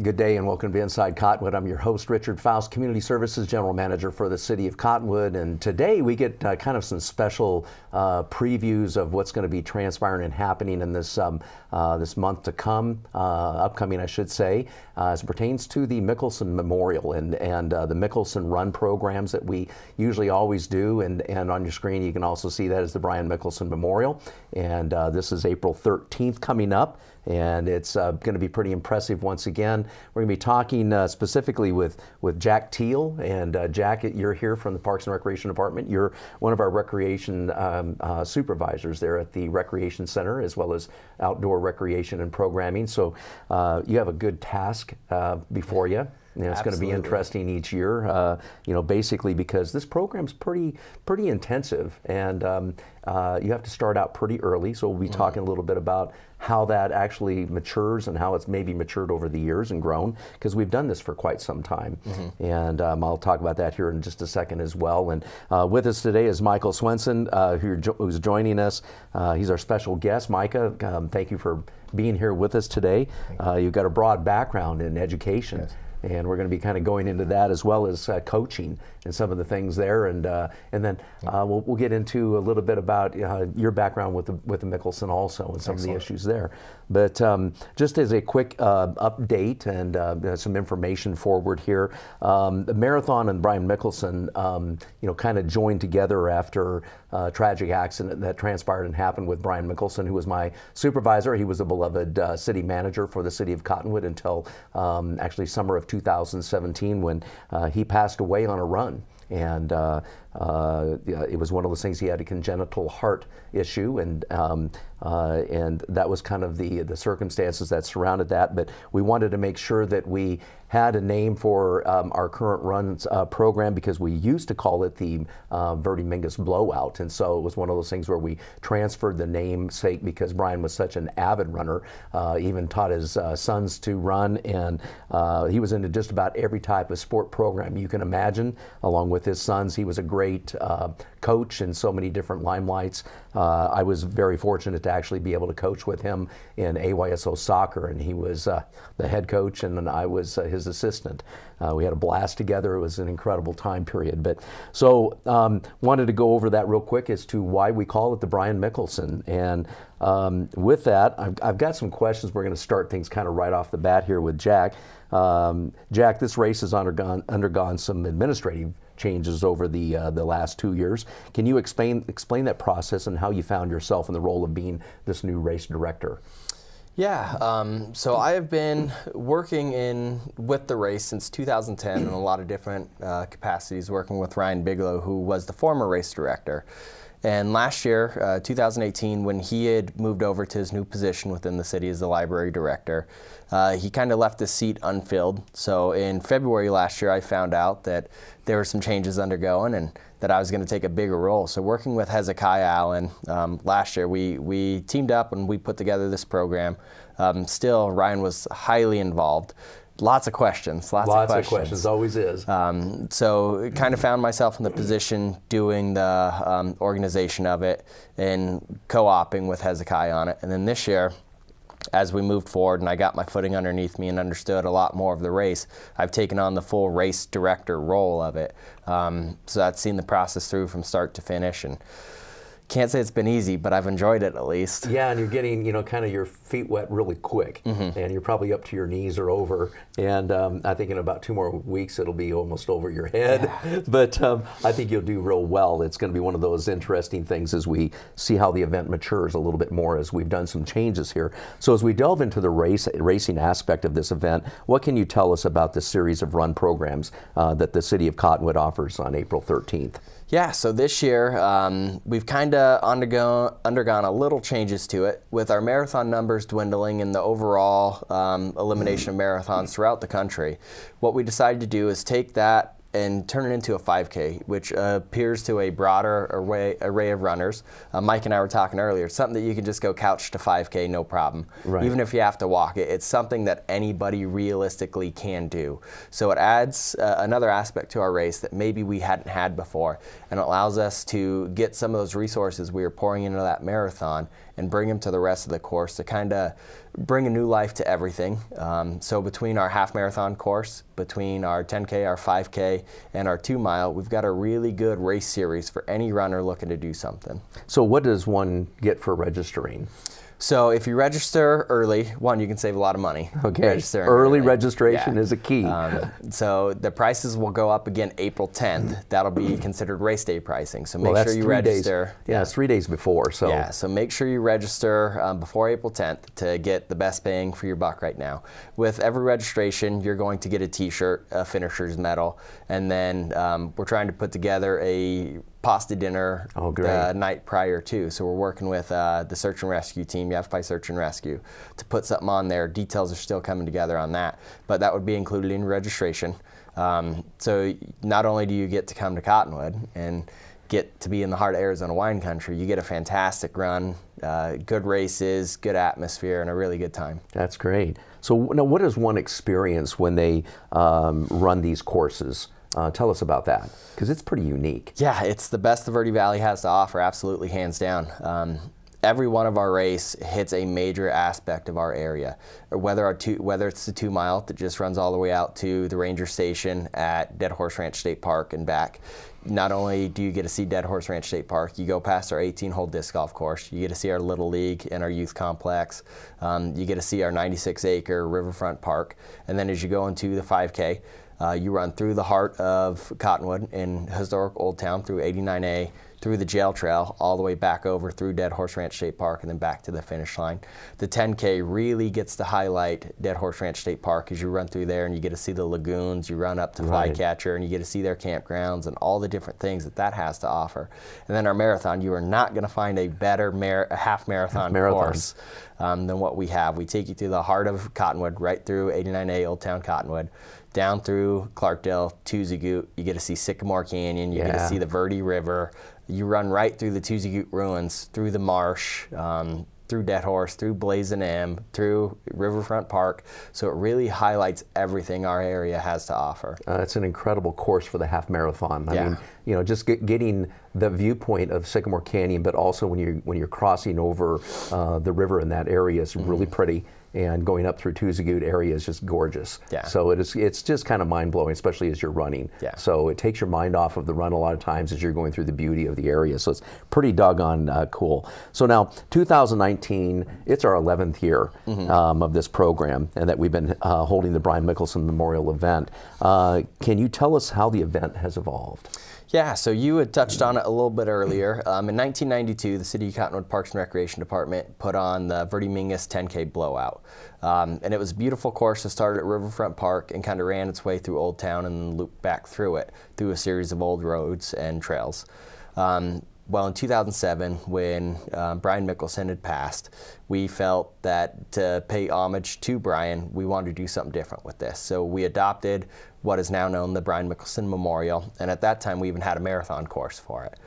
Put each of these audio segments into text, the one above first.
Good day and welcome to Inside Cottonwood. I'm your host, Richard Faust, Community Services General Manager for the City of Cottonwood. And today we get kind of some special previews of what's going to be transpiring and happening in this this month to come, upcoming I should say, as it pertains to the Mickelsen Memorial and the Mickelsen Run programs that we usually always do. And on your screen you can also see that as the Brian Mickelsen Memorial. And this is April 13th coming up. And it's going to be pretty impressive once again. We're going to be talking specifically with Jack Teel. And Jack, you're here from the Parks and Recreation Department. You're one of our recreation supervisors there at the Recreation Center, as well as outdoor recreation and programming. So you have a good task before you. You know, it's going to be interesting each year, you know, basically because this program's pretty intensive, and you have to start out pretty early. So we'll be talking a little bit about how that actually matures and how it's maybe matured over the years and grown, because we've done this for quite some time. And I'll talk about that here in just a second as well. And with us today is Michael Swenson, who's joining us. He's our special guest. Micah, thank you for being here with us today. You've got a broad background in education. Yes. And we're going to be kind of going into that as well as coaching and some of the things there, and then we'll get into a little bit about your background with the Mickelsen also and some of the issues there. But just as a quick update and some information forward here, the marathon and Brian Mickelsen, you know, kind of joined together after a tragic accident that transpired and happened with Brian Mickelsen, who was my supervisor. He was a beloved city manager for the city of Cottonwood until actually summer of 2017 when he passed away on a run. And it was one of those things. He had a congenital heart issue, and that was kind of the circumstances that surrounded that. But we wanted to make sure that we had a name for our current runs program, because we used to call it the Verdi Mingus Blowout, and so it was one of those things where we transferred the namesake because Brian was such an avid runner, even taught his sons to run, and he was into just about every type of sport program you can imagine, along with his sons. He was a great coach in so many different limelights. I was very fortunate to actually be able to coach with him in AYSO soccer, and he was the head coach and I was his assistant. We had a blast together. It was an incredible time period. But so wanted to go over that real quick as to why we call it the Brian Mickelsen. And with that, I've got some questions. We're going to start things kind of right off the bat here with Jack. Jack, this race has undergone some administrative changes over the last 2 years. Can you explain that process and how you found yourself in the role of being this new race director? Yeah, so I have been working with the race since 2010 in a lot of different capacities, working with Ryan Bigelow, who was the former race director. And last year, 2018, when he had moved over to his new position within the city as the library director, he kind of left his seat unfilled. So in February last year, I found out that there were some changes undergoing and that I was going to take a bigger role. So working with Hezekiah Allen last year, we teamed up and we put together this program. Still, Ryan was highly involved. Lots of questions, lots of questions, always is. So kind of found myself in the position doing the organization of it and co-oping with Hezekiah on it. And then this year, as we moved forward and I got my footing underneath me and understood a lot more of the race, I've taken on the full race director role of it. So I've seen the process through from start to finish, and can't say it's been easy, but I've enjoyed it at least. Yeah, and you're getting, you know, kind of your feet wet really quick, and you're probably up to your knees or over. And I think in about 2 more weeks it'll be almost over your head. Yeah. But I think you'll do real well. It's going to be one of those interesting things as we see how the event matures a little bit more as we've done some changes here. So as we delve into the racing aspect of this event, what can you tell us about this series of run programs that the City of Cottonwood offers on April 13th? Yeah, so this year we've kind of undergone a little changes to it, with our marathon numbers dwindling and the overall elimination of marathons throughout the country. What we decided to do is take that and turn it into a 5K, which appeals to a broader array of runners. Mike and I were talking earlier, it's something that you can just go couch to 5K, no problem. Right. Even if you have to walk it, it's something that anybody realistically can do. So it adds another aspect to our race that maybe we hadn't had before, and it allows us to get some of those resources we were pouring into that marathon and bring them to the rest of the course to kind of bring a new life to everything. So between our half marathon course, between our 10K, our 5K, and our 2 mile, we've got a really good race series for any runner looking to do something. So what does one get for registering? So if you register early, one, you can save a lot of money. Okay, early registration is a key. So the prices will go up again April 10th. That'll be considered race day pricing. So make sure you register. Yeah, it's 3 days before. So yeah, so make sure you register before April 10th to get the best bang for your buck right now. With every registration, you're going to get a t-shirt, a finisher's medal, and then we're trying to put together a pasta dinner night prior to. So we're working with the search and rescue team, Yavpai Search and Rescue, to put something on there. Details are still coming together on that, but that would be included in registration. So not only do you get to come to Cottonwood and get to be in the heart of Arizona wine country, you get a fantastic run, good races, good atmosphere, and a really good time. That's great. So now what does one experience when they run these courses? Tell us about that, because it's pretty unique. Yeah, it's the best the Verde Valley has to offer, absolutely, hands down. Every one of our race hits a major aspect of our area, whether it's the 2 mile that just runs all the way out to the ranger station at Dead Horse Ranch State Park and back. Not only do you get to see Dead Horse Ranch State Park, you go past our 18-hole disc golf course, you get to see our Little League and our youth complex, you get to see our 96-acre riverfront park, and then as you go into the 5K, you run through the heart of Cottonwood in historic Old Town through 89A, through the jail trail, all the way back over through Dead Horse Ranch State Park and then back to the finish line. The 10K really gets to highlight Dead Horse Ranch State Park as you run through there, and you get to see the lagoons, you run up to Flycatcher, and you get to see their campgrounds and all the different things that has to offer. And then our marathon, you are not going to find a better half marathon course than what we have. We take you through the heart of Cottonwood, right through 89A Old Town Cottonwood, down through Clarkdale, Tuzagoot. You get to see Sycamore Canyon, you get to see the Verde River. You run right through the Tuzagoot ruins, through the marsh, through Dead Horse, through Blazin' M, through Riverfront Park. So it really highlights everything our area has to offer. It's an incredible course for the half marathon. I mean, you know, just getting the viewpoint of Sycamore Canyon, but also when you're crossing over the river in that area is really pretty. And going up through Tuzagoot area is just gorgeous. Yeah. So it's just kind of mind-blowing, especially as you're running. Yeah. So it takes your mind off of the run a lot of times as you're going through the beauty of the area. So it's pretty doggone cool. So now, 2019, it's our 11th year of this program, and that we've been holding the Brian Mickelsen Memorial Event. Can you tell us how the event has evolved? Yeah, so you had touched on it a little bit earlier. In 1992, the City of Cottonwood Parks and Recreation Department put on the Verde Mingus 10K Blowout. And it was a beautiful course that started at Riverfront Park and kind of ran its way through Old Town and looped back through it, through a series of old roads and trails. Well, in 2007, when Brian Mickelsen had passed, we felt that to pay homage to Brian, we wanted to do something different with this. So we adopted what is now known the Brian Mickelsen Memorial, and at that time we even had a marathon course for it.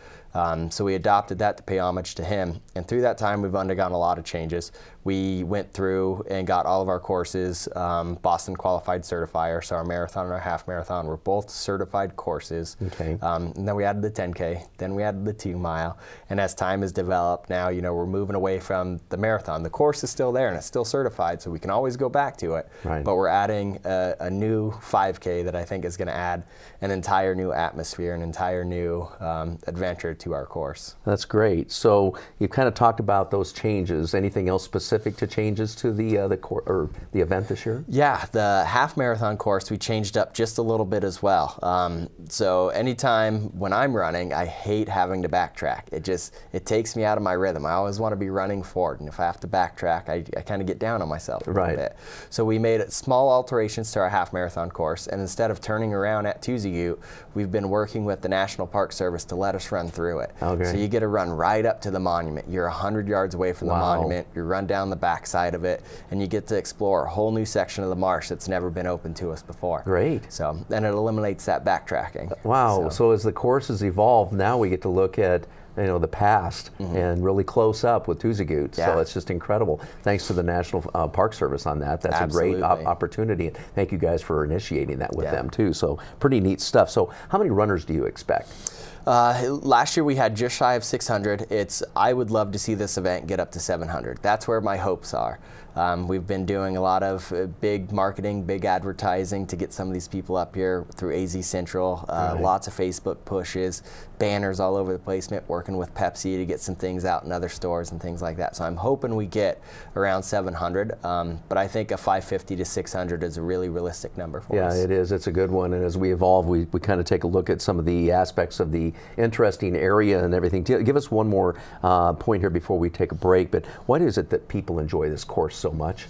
So we adopted that to pay homage to him, and through that time we've undergone a lot of changes. We went through and got all of our courses Boston Qualified Certifier, so our marathon and our half marathon were both certified courses. Okay. And then we added the 10K, then we added the 2 mile, and as time has developed now, you know, we're moving away from the marathon. The course is still there and it's still certified, so we can always go back to it, but we're adding a new 5K that I think is going to add an entire new atmosphere, an entire new adventure to our course. That's great. So you've kind of talked about those changes. Anything else specific to changes to the event this year? Yeah, the half marathon course we changed up just a little bit as well. So anytime when I'm running, I hate having to backtrack. It takes me out of my rhythm. I always want to be running forward, and if I have to backtrack, I kind of get down on myself a little bit. So we made small alterations to our half marathon course, and instead of turning around at Tuzagoot, we've been working with the National Park Service to let us run through it. Okay. So you get to run right up to the monument. You're 100 yards away from the monument. You run down the backside of it, and you get to explore a whole new section of the marsh that's never been open to us before. Great. So then it eliminates that backtracking. Wow. So as the course has evolved, now we get to look at the past and really close up with Tuzagoot. So it's just incredible. Thanks to the National Park Service on that. That's a great opportunity. And thank you guys for initiating that with them too. So pretty neat stuff. So how many runners do you expect? Last year we had just shy of 600. I would love to see this event get up to 700. That's where my hopes are. We've been doing a lot of big marketing, big advertising to get some of these people up here through AZ Central, lots of Facebook pushes, banners all over the place, working with Pepsi to get some things out in other stores and things like that. So I'm hoping we get around 700, but I think a 550 to 600 is a really realistic number for us. Yeah, it is. It's a good one. And as we evolve, we kind of take a look at some of the aspects of the interesting area and everything. Give us one more point here before we take a break, but what is it that people enjoy this course so much?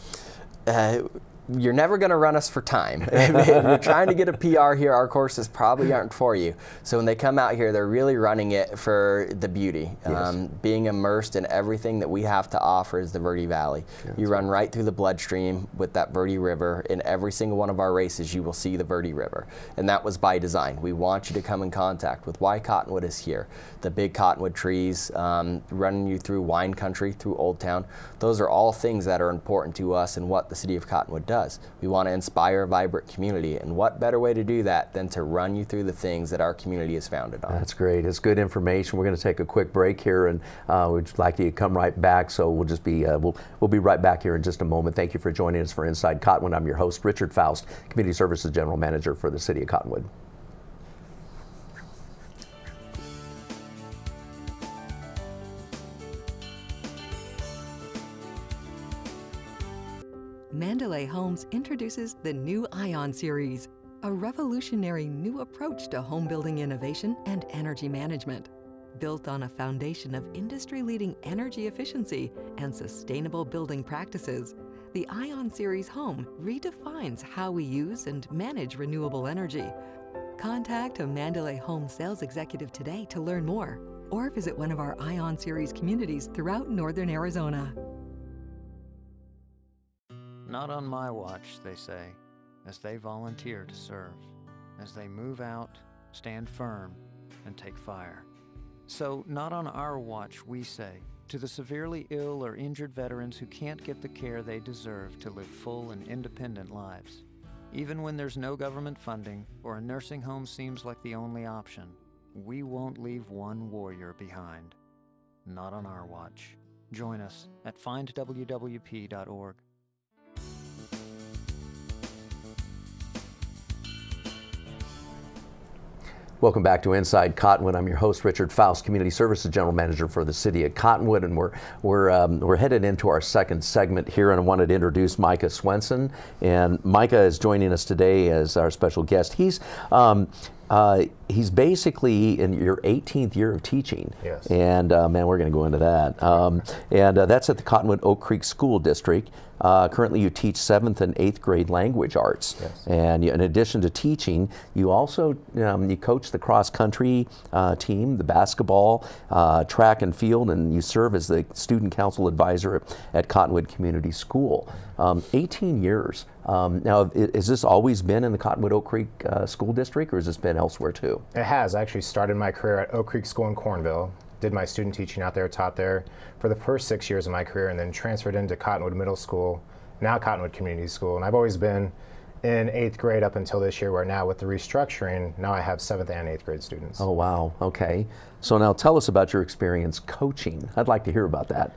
You're never going to run us for time. If you're trying to get a PR here, our courses probably aren't for you. So when they come out here, they're really running it for the beauty. Yes. Being immersed in everything that we have to offer is the Verde Valley. Yes. You run right through the bloodstream with that Verde River. In every single one of our races, you will see the Verde River. And that was by design. We want you to come in contact with why Cottonwood is here. The big cottonwood trees, running you through wine country, through Old Town. Those are all things that are important to us and what the city of Cottonwood does. We want to inspire a vibrant community, and what better way to do that than to run you through the things that our community is founded on. That's great. It's good information. We're going to take a quick break here, and we'd like you to come right back. So we'll just be we'll be right back here in just a moment. Thank you for joining us for Inside Cottonwood. I'm your host, Richard Faust, Community Services General Manager for the City of Cottonwood. Mandalay Homes introduces the new Ion Series, a revolutionary new approach to home building innovation and energy management. Built on a foundation of industry-leading energy efficiency and sustainable building practices, the Ion Series home redefines how we use and manage renewable energy. Contact a Mandalay Home sales executive today to learn more, or visit one of our Ion Series communities throughout northern Arizona. Not on my watch, they say, as they volunteer to serve, as they move out, stand firm, and take fire. So, not on our watch, we say, to the severely ill or injured veterans who can't get the care they deserve to live full and independent lives. Even when there's no government funding or a nursing home seems like the only option, we won't leave one warrior behind. Not on our watch. Join us at findwwp.org. Welcome back to Inside Cottonwood. I'm your host, Richard Faust, Community Services General Manager for the City of Cottonwood, and we're headed into our second segment here, and I wanted to introduce Micah Swenson. And Micah is joining us today as our special guest. He's basically in your 18th year of teaching. Yes. And man, we're going to go into that. That's at the Cottonwood Oak Creek School District. Currently you teach 7th and 8th grade language arts. Yes. And in addition to teaching, you also you coach the cross country team, the basketball, track and field, and you serve as the student council advisor at Cottonwood Community School. 18 years. Now, has this always been in the Cottonwood Oak Creek School District, or has this been elsewhere too? It has. I actually started my career at Oak Creek School in Cornville, did my student teaching out there, taught there for the first 6 years of my career, and then transferred into Cottonwood Middle School, now Cottonwood Community School. And I've always been in 8th grade up until this year, where now with the restructuring, now I have 7th and 8th grade students. Oh, wow. Okay. So now tell us about your experience coaching. I'd like to hear about that.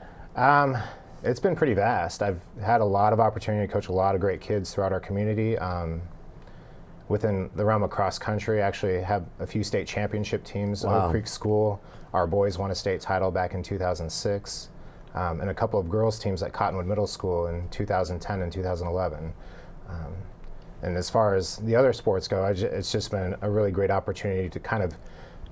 It's been pretty vast. I've had a lot of opportunity to coach a lot of great kids throughout our community. Within the realm of cross country, I actually have a few state championship teams. Wow. Oak Creek School, our boys won a state title back in 2006, and a couple of girls teams at Cottonwood Middle School in 2010 and 2011. And as far as the other sports go, it's just been a really great opportunity to kind of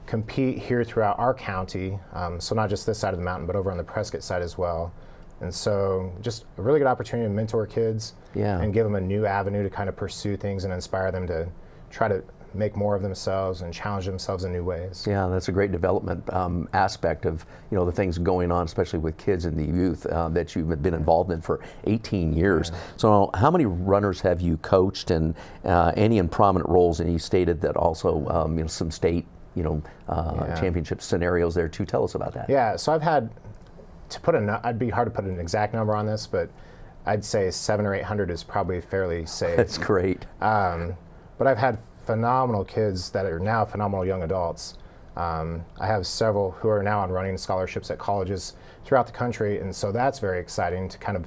compete here throughout our county, so not just this side of the mountain, but over on the Prescott side as well. And so just a really good opportunity to mentor kids and give them a new avenue to kind of pursue things and inspire them to try to make more of themselves and challenge themselves in new ways. Yeah, that's a great development aspect of the things going on, especially with kids and the youth that you've been involved in for 18 years. Yeah. So how many runners have you coached, and any in prominent roles? And you stated that also some state championship scenarios there too. Tell us about that. Yeah, so I've had, I'd be hard to put an exact number on this, but I'd say 700 or 800 is probably fairly safe. That's great. But I've had phenomenal kids that are now phenomenal young adults I have several who are now on running scholarships at colleges throughout the country, and so that's very exciting to kind of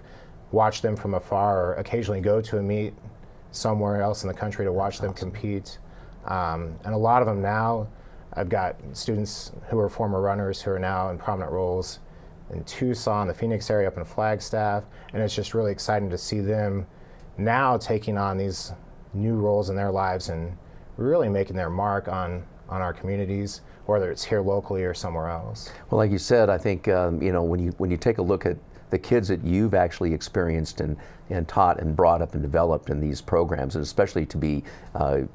watch them from afar, or occasionally go to a meet somewhere else in the country to watch them compete. And a lot of them now, I've got students who are former runners who are now in prominent roles in Tucson, the Phoenix area, up in Flagstaff, and it's just really exciting to see them now taking on these new roles in their lives and really making their mark on our communities, whether it's here locally or somewhere else. Well, like you said, I think you know, when you take a look at the kids that you've actually experienced and taught and brought up and developed in these programs, and especially to be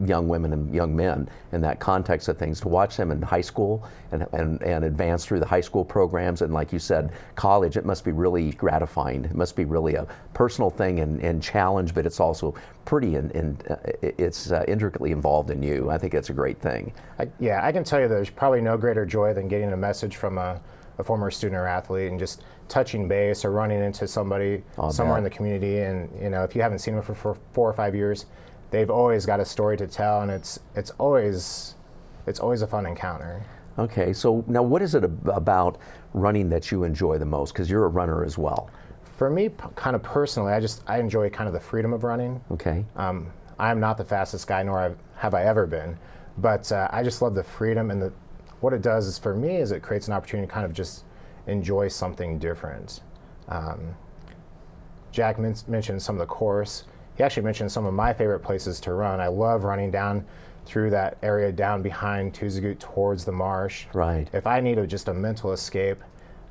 young women and young men in that context of things, to watch them in high school and advance through the high school programs, and like you said, college, it must be really gratifying. It must be really a personal thing and challenge, but it's also pretty it's intricately involved in you. I think that's a great thing. Yeah, I can tell you there's probably no greater joy than getting a message from a former student or athlete and just touching base or running into somebody somewhere in the community, and you know, if you haven't seen them for 4 or 5 years, they've always got a story to tell, and it's always a fun encounter. Okay, so now what is it about running that you enjoy the most? Because you're a runner as well. For me, kind of personally, I enjoy kind of the freedom of running. Okay. I'm not the fastest guy, nor have I ever been, but I just love the freedom, and what it does is, for me, is it creates an opportunity to kind of just enjoy something different. Jack mentioned some of the course. He actually mentioned some of my favorite places to run. I love running down through that area down behind Tuzagoot towards the marsh. Right. If I need just a mental escape,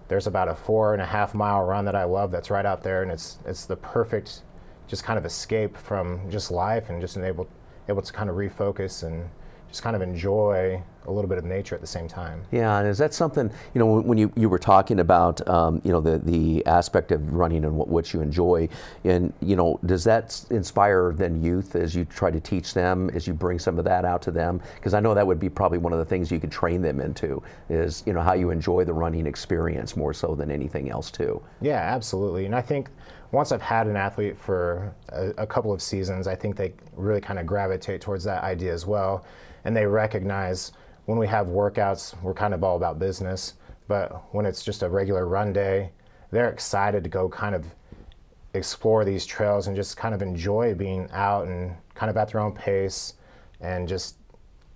there's about a 4.5 mile run that I love that's right out there, and it's the perfect just kind of escape from just life, and just able to kind of refocus and just kind of enjoy a little bit of nature at the same time. Yeah, and is that something, you know, when you were talking about, you know, the aspect of running and what you enjoy, and, you know, does that inspire then youth as you try to teach them, as you bring some of that out to them? Because I know that would be probably one of the things you could train them into, is, you know, how you enjoy the running experience more so than anything else too. Yeah, absolutely. And I think once I've had an athlete for a couple of seasons, I think they really kind of gravitate towards that idea as well. And they recognize when we have workouts, we're kind of all about business, but when it's just a regular run day, they're excited to go kind of explore these trails and just kind of enjoy being out and kind of at their own pace and just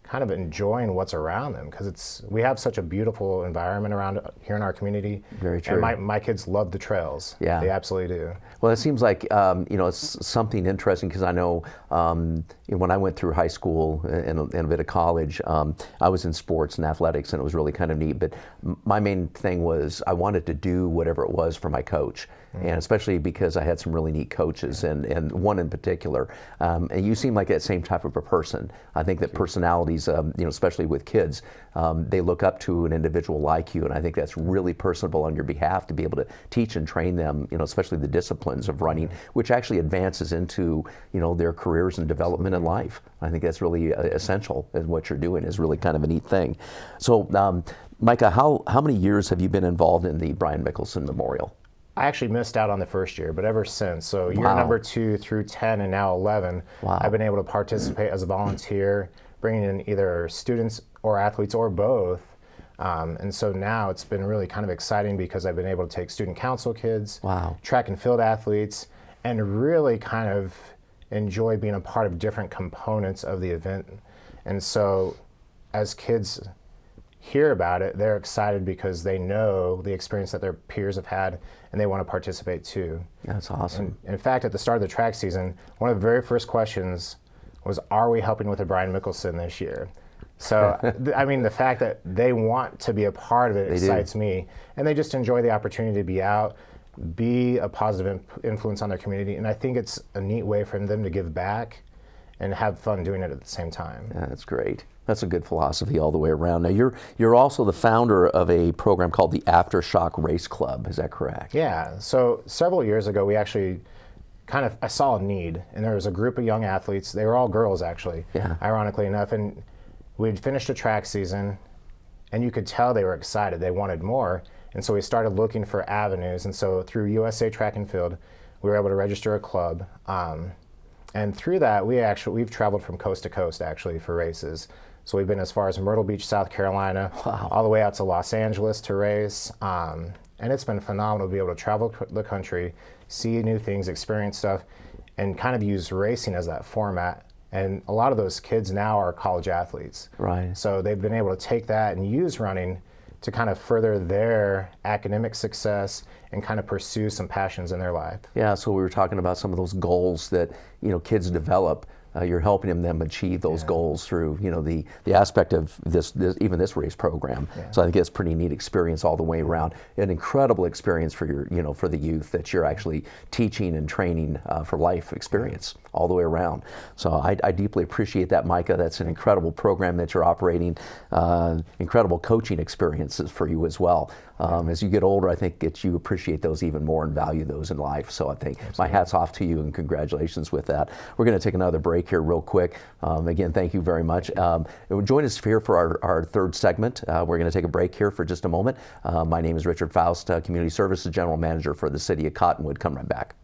kind of enjoying what's around them, because we have such a beautiful environment around here in our community. Very true. And my kids love the trails. Yeah. They absolutely do. Well, it seems like, you know, it's something interesting, because I know when I went through high school and a bit of college, I was in sports and athletics, and it was really kind of neat. But my main thing was I wanted to do whatever it was for my coach. And especially because I had some really neat coaches, and one in particular. And you seem like that same type of a person. I think that personalities, you know, especially with kids, they look up to an individual like you, and I think that's really personable on your behalf to be able to teach and train them, you know, especially the disciplines of running, which actually advances into, you know, their careers and development in life. I think that's really essential, and what you're doing is really kind of a neat thing. So, Micah, how many years have you been involved in the Brian Mickelsen Memorial? I actually missed out on the first year, but ever since, so year number 2 through 10 and now 11, I've been able to participate as a volunteer, bringing in either students or athletes or both. And so now it's been really kind of exciting, because I've been able to take student council kids, track and field athletes, and really kind of enjoy being a part of different components of the event. And so as kids hear about it, they're excited because they know the experience that their peers have had, and they want to participate too. That's awesome. And in fact, at the start of the track season, one of the very first questions was, are we helping with the Brian Mickelsen this year? So, I mean, the fact that they want to be a part of it excites me, and they just enjoy the opportunity to be out, be a positive influence on their community, and I think it's a neat way for them to give back and have fun doing it at the same time. Yeah, that's great. That's a good philosophy all the way around. Now, you're also the founder of a program called the Aftershock Race Club. Is that correct? Yeah. So several years ago, we actually I saw a need, and there was a group of young athletes. They were all girls, actually, ironically enough, and we'd finished a track season, and you could tell they were excited. They wanted more, and so we started looking for avenues. And so through USA Track and Field, we were able to register a club. And through that, we've traveled from coast to coast, actually, for races. So we've been as far as Myrtle Beach, South Carolina, all the way out to Los Angeles to race. And it's been phenomenal to be able to travel the country, see new things, experience stuff, and kind of use racing as that format. And a lot of those kids now are college athletes. Right. So they've been able to take that and use running to kind of further their academic success and kind of pursue some passions in their life. Yeah, so we were talking about some of those goals that, you know, kids develop. You're helping them achieve those goals through, you know, the aspect of this even this race program. Yeah. So I think it's a pretty neat experience all the way around. An incredible experience for your, you know, for the youth that you're actually teaching and training for life experience all the way around. So I deeply appreciate that, Micah. That's an incredible program that you're operating. Incredible coaching experiences for you as well. As you get older, I think you appreciate those even more and value those in life. So I think my hat's off to you and congratulations with that. We're going to take another break here real quick. Again, thank you very much. Join us here for our third segment. We're going to take a break here for just a moment. My name is Richard Faust, Community Services General Manager for the City of Cottonwood. Come right back.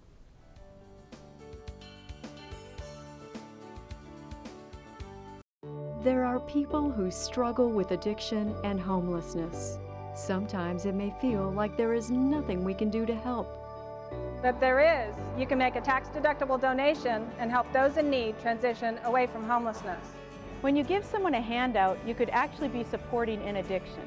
There are people who struggle with addiction and homelessness. Sometimes it may feel like there is nothing we can do to help. But there is. You can make a tax-deductible donation and help those in need transition away from homelessness. When you give someone a handout, you could actually be supporting an addiction.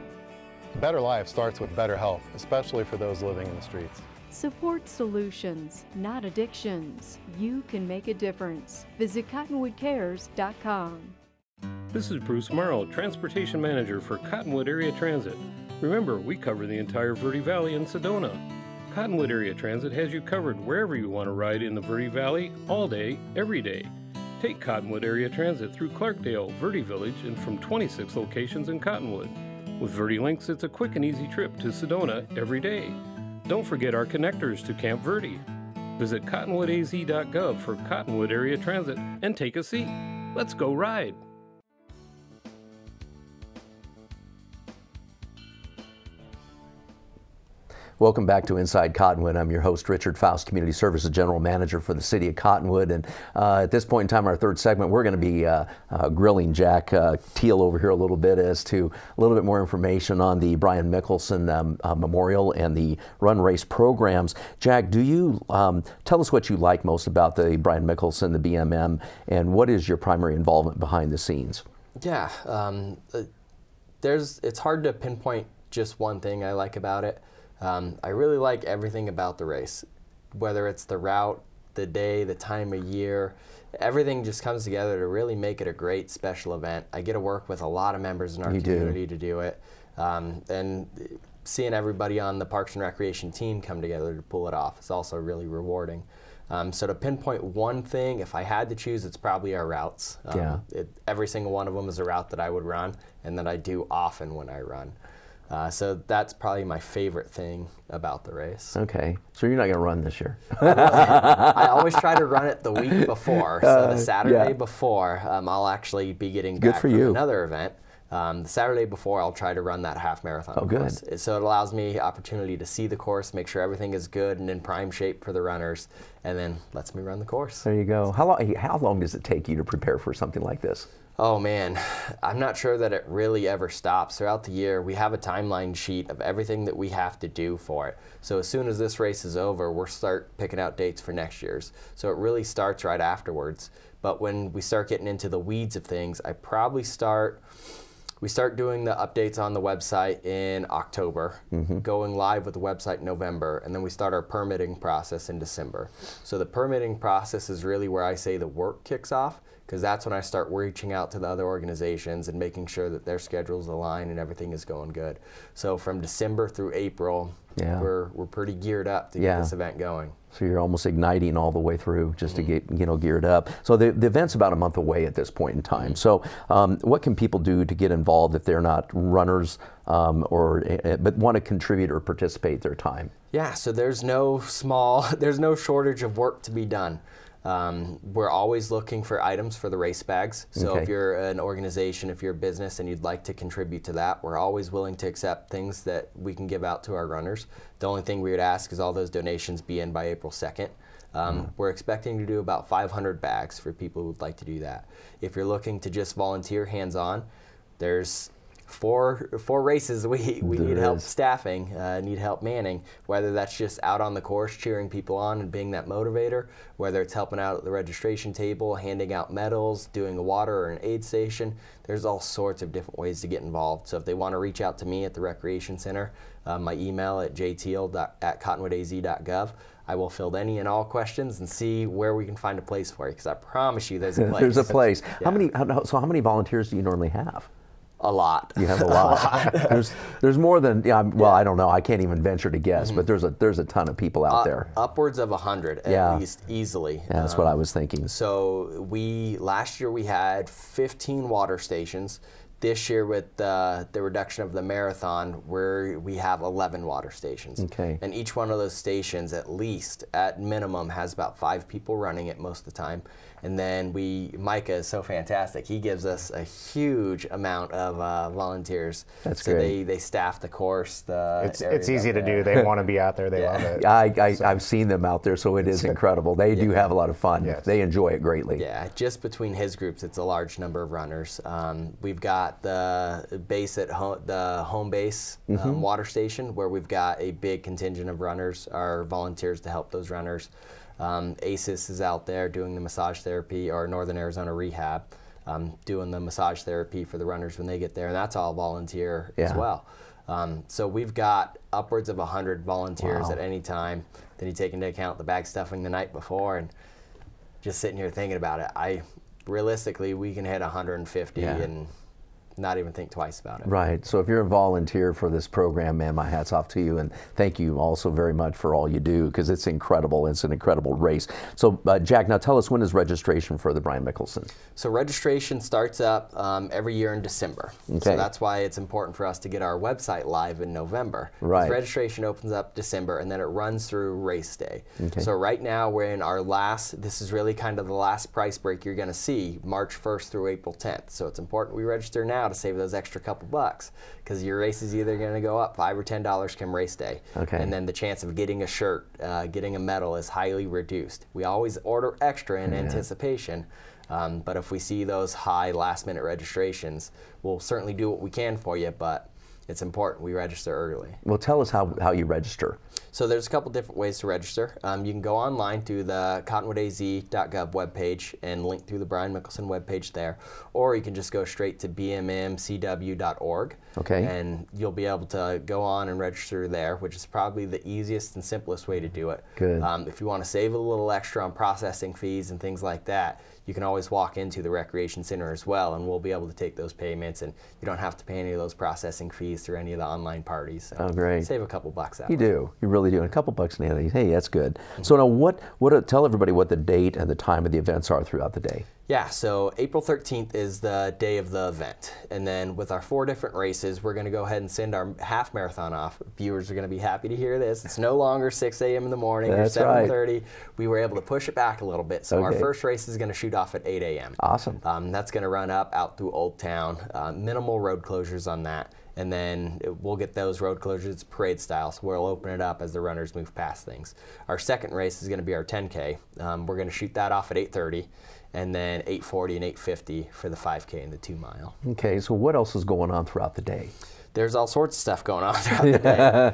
A better life starts with better health, especially for those living in the streets. Support solutions, not addictions. You can make a difference. Visit cottonwoodcares.com. This is Bruce Morrow, Transportation Manager for Cottonwood Area Transit. Remember, we cover the entire Verde Valley and Sedona. Cottonwood Area Transit has you covered wherever you want to ride in the Verde Valley, all day, every day. Take Cottonwood Area Transit through Clarkdale, Verde Village, and from 26 locations in Cottonwood. With Verde Links, it's a quick and easy trip to Sedona every day. Don't forget our connectors to Camp Verde. Visit cottonwoodaz.gov for Cottonwood Area Transit and take a seat. Let's go ride. Welcome back to Inside Cottonwood. I'm your host, Richard Faust, Community Services General Manager for the City of Cottonwood. And at this point in time, our third segment, we're going to be grilling Jack Teel over here a little bit as to a little bit more information on the Brian Mickelsen Memorial and the run race programs. Jack, do you tell us what you like most about the Brian Mickelsen, the BMM, and what is your primary involvement behind the scenes? Yeah, it's hard to pinpoint just one thing I like about it. I really like everything about the race, whether it's the route, the day, the time of year. Everything just comes together to really make it a great special event. I get to work with a lot of members in our community to do it, and seeing everybody on the Parks and Recreation team come together to pull it off is also really rewarding. So to pinpoint one thing, if I had to choose, it's probably our routes. Every single one of them is a route that I would run and that I do often when I run. So that's probably my favorite thing about the race. Okay, so you're not going to run this year? I always try to run it the week before. So the Saturday before, I'll actually be getting back from another event. The Saturday before, I'll try to run that half marathon course. So it allows me opportunity to see the course, make sure everything is good and in prime shape for the runners, and then lets me run the course. There you go. How long does it take you to prepare for something like this? Oh man, I'm not sure that it really ever stops. Throughout the year, we have a timeline sheet of everything that we have to do for it. So as soon as this race is over, we'll start picking out dates for next year's. So it really starts right afterwards. But when we start getting into the weeds of things, we start doing the updates on the website in October, going live with the website in November, and then we start our permitting process in December. So the permitting process is really where I say the work kicks off, because that's when I start reaching out to the other organizations and making sure that their schedules align and everything is going good. So from December through April, we're pretty geared up to get this event going. So you're almost igniting all the way through just to get geared up. So the event's about a month away at this point in time. So what can people do to get involved if they're not runners but want to contribute or participate their time? Yeah, so there's no shortage of work to be done. We're always looking for items for the race bags. So if you're an organization, if you're a business and you'd like to contribute to that, we're always willing to accept things that we can give out to our runners. The only thing we would ask is all those donations be in by April 2nd. We're expecting to do about 500 bags for people who would like to do that. If you're looking to just volunteer hands-on, there's four races we need help staffing, need help manning, whether that's just out on the course cheering people on and being that motivator, whether it's helping out at the registration table, handing out medals, doing a water or an aid station. There's all sorts of different ways to get involved. So if they want to reach out to me at the Recreation Center, my email at jteel@cottonwoodaz.gov. I will field any and all questions and see where we can find a place for you, because I promise you there's a place. There's a place. Yeah. How many volunteers do you normally have? A lot. You have a lot. There's more than, well, I don't know. I can't even venture to guess, but there's a ton of people out there. Upwards of 100 at least, easily. Yeah, that's what I was thinking. So last year we had 15 water stations. This year, with the reduction of the marathon, we have 11 water stations. Okay. And each one of those stations, at minimum, has about 5 people running it most of the time. And then Micah is so fantastic. He gives us a huge amount of volunteers. That's so great. They staff the course. It's easy to do. They want to be out there. They love it. I've seen them out there, so it is incredible. They do have a lot of fun. Yes. They enjoy it greatly. Yeah, just between his groups, it's a large number of runners. We've got the base at the home base water station, where we've got a big contingent of runners, our volunteers to help those runners. ACES is out there doing the massage therapy, or Northern Arizona Rehab, doing the massage therapy for the runners when they get there, and that's all volunteer as well. So we've got upwards of 100 volunteers at any time. Then you take into account the bag stuffing the night before, and just sitting here thinking about it, realistically we can hit 150 and not even think twice about it. Right. So if you're a volunteer for this program, man, my hat's off to you, and thank you also very much for all you do, because it's incredible. It's an incredible race. So Jack, now tell us, when is registration for the Brian Mickelsen? So registration starts up every year in December. Okay. So that's why it's important for us to get our website live in November. Right. Registration opens up December, and then it runs through race day. Okay. So right now we're in our this is really kind of the last price break you're going to see, March 1st through April 10th. So it's important we register now to save those extra couple bucks, because your race is either going to go up $5 or $10 come race day. Okay. And then the chance of getting a shirt, getting a medal is highly reduced. We always order extra in anticipation, but if we see those high last-minute registrations, we'll certainly do what we can for you, but it's important we register early. Well, tell us how you register. So there's a couple different ways to register. You can go online through the cottonwoodaz.gov webpage and link through the Brian Mickelsen webpage there, or you can just go straight to bmmcw.org. Okay. And you'll be able to go on and register there, which is probably the easiest and simplest way to do it. Good. If you want to save a little extra on processing fees and things like that, you can always walk into the Recreation Center as well, and we'll be able to take those payments, and you don't have to pay any of those processing fees through any of the online parties. So oh, great. Save a couple bucks out. You do. You really do. And a couple bucks in the hey, that's good. So now tell everybody what the date and the time of the events are throughout the day. Yeah, so April 13th is the day of the event. And then with our 4 different races, we're going to go ahead and send our half marathon off. Viewers are going to be happy to hear this. It's no longer 6 a.m. in the morning or 7:30. Right. We were able to push it back a little bit. So our first race is going to shoot off at 8 a.m. Awesome. That's going to run out through Old Town. Minimal road closures on that. And then we'll get those road closures parade style, so we'll open it up as the runners move past things. Our second race is going to be our 10K. We're going to shoot that off at 8:30, and then 8:40 and 8:50 for the 5K and the 2 mile. Okay, so what else is going on throughout the day? There's all sorts of stuff going on throughout the day.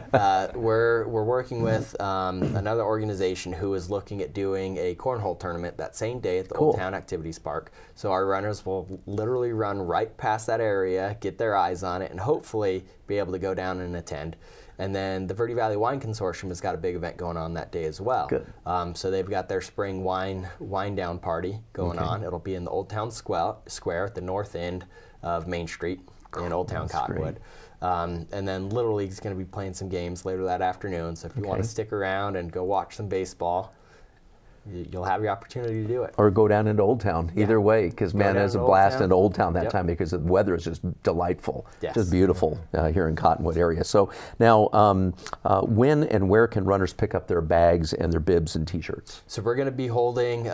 We're working with another organization who is looking at doing a cornhole tournament that same day at the Old Town Activities Park. So our runners will literally run right past that area, get their eyes on it, and hopefully be able to go down and attend. And then the Verde Valley Wine Consortium has got a big event going on that day as well. Good. So they've got their spring wine down party going on. It'll be in the Old Town Square at the north end of Main Street in Old Town Cottonwood. And then Little League's going to be playing some games later that afternoon. So if you want to stick around and go watch some baseball, you'll have your opportunity to do it. Or go down into Old Town, either way, because man, there's a blast into Old Town that time, because the weather is just delightful, just beautiful here in Cottonwood area. So now, when and where can runners pick up their bags and their bibs and T-shirts? So we're going to be holding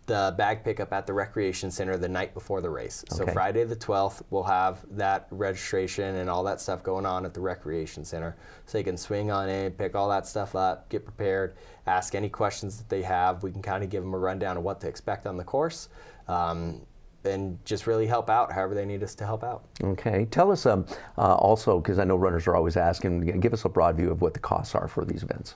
the bag pickup at the Recreation Center the night before the race. So Friday the 12th, we'll have that registration and all that stuff going on at the Recreation Center. So they can swing on in, pick all that stuff up, get prepared, ask any questions that they have. We can kind of give them a rundown of what to expect on the course. and just really help out however they need us to help out. Okay. Tell us also, because I know runners are always asking, give us a broad view of what the costs are for these events.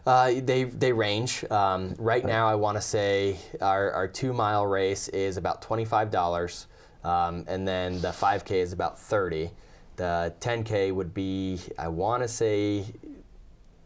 They range. Right now, I want to say our 2-mile race is about $25, and then the 5K is about $30. The 10K would be, I want to say,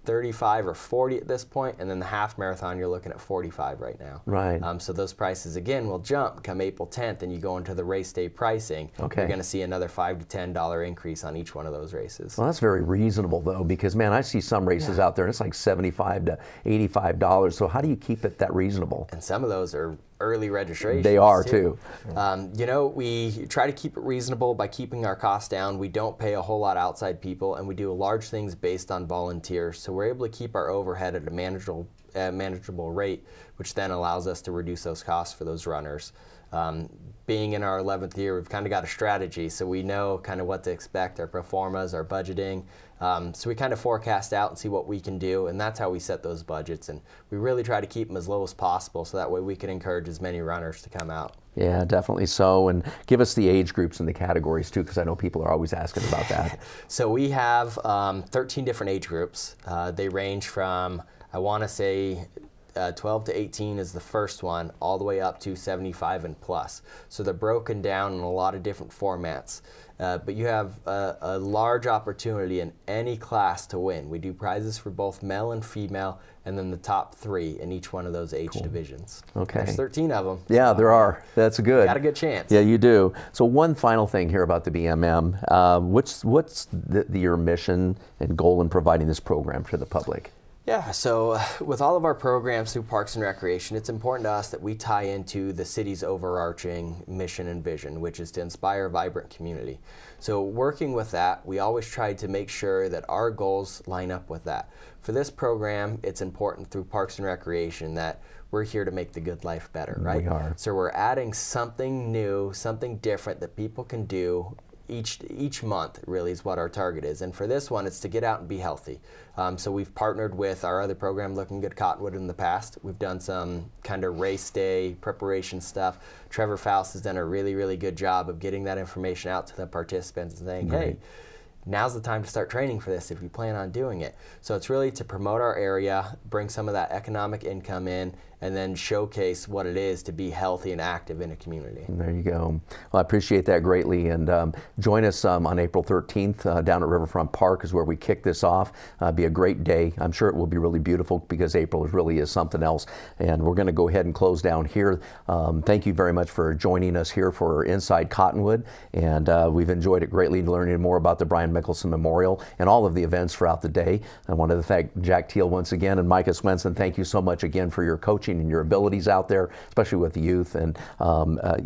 35 or 40 at this point, and then the half marathon you're looking at 45 right now. Right. So those prices again will jump come April 10th, and you go into the race day pricing. Okay. You're going to see another $5 to $10 increase on each one of those races. Well, that's very reasonable though, because man, I see some races out there and it's like $75 to $85. So how do you keep it that reasonable? And some of those are early registrations. They are too. You know, we try to keep it reasonable by keeping our costs down. We don't pay a whole lot outside people, and we do large things based on volunteers. So we're able to keep our overhead at a manageable rate, which then allows us to reduce those costs for those runners. Being in our 11th year, we've kind of got a strategy, so we know kind of what to expect, our pro formas, our budgeting. So we kind of forecast out and see what we can do, and that's how we set those budgets. And we really try to keep them as low as possible, so that way we can encourage as many runners to come out. Yeah, definitely so. And give us the age groups and the categories too, because I know people are always asking about that. So we have 13 different age groups. They range from, I want to say, 12 to 18 is the first one, all the way up to 75 and plus. So they're broken down in a lot of different formats. But you have a large opportunity in any class to win. We do prizes for both male and female, and then the top 3 in each one of those age divisions. Okay. There's 13 of them. Yeah, there are. That's good. Got a good chance. Yeah, you do. So one final thing here about the BMM. What's your mission and goal in providing this program to the public? Yeah, so with all of our programs through Parks and Recreation, it's important to us that we tie into the city's overarching mission and vision, which is to inspire a vibrant community. So working with that, we always try to make sure that our goals line up with that. For this program, it's important through Parks and Recreation that we're here to make the good life better, right? We are. So we're adding something new, something different that people can do each month, really, is what our target is. And for this one, it's to get out and be healthy. So we've partnered with our other program, Looking Good Cottonwood, in the past. We've done some kind of race day preparation stuff. Richard Faust has done a really, really good job of getting that information out to the participants and saying, hey, now's the time to start training for this if you plan on doing it. So it's really to promote our area, bring some of that economic income in, and then showcase what it is to be healthy and active in a community. There you go. Well, I appreciate that greatly. And join us on April 13th down at Riverfront Park is where we kick this off. Be a great day. I'm sure it will be really beautiful because April really is something else. And we're going to go ahead and close down here. Thank you very much for joining us here for Inside Cottonwood. And we've enjoyed it greatly, learning more about the Brian Mickelsen Memorial and all of the events throughout the day. I wanted to thank Jack Teel once again, and Micah Swenson. Thank you so much again for your coaching and your abilities out there, especially with the youth. And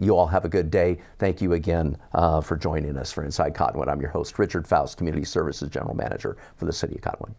you all have a good day. Thank you again for joining us for Inside Cottonwood. I'm your host, Richard Faust, Community Services General Manager for the City of Cottonwood.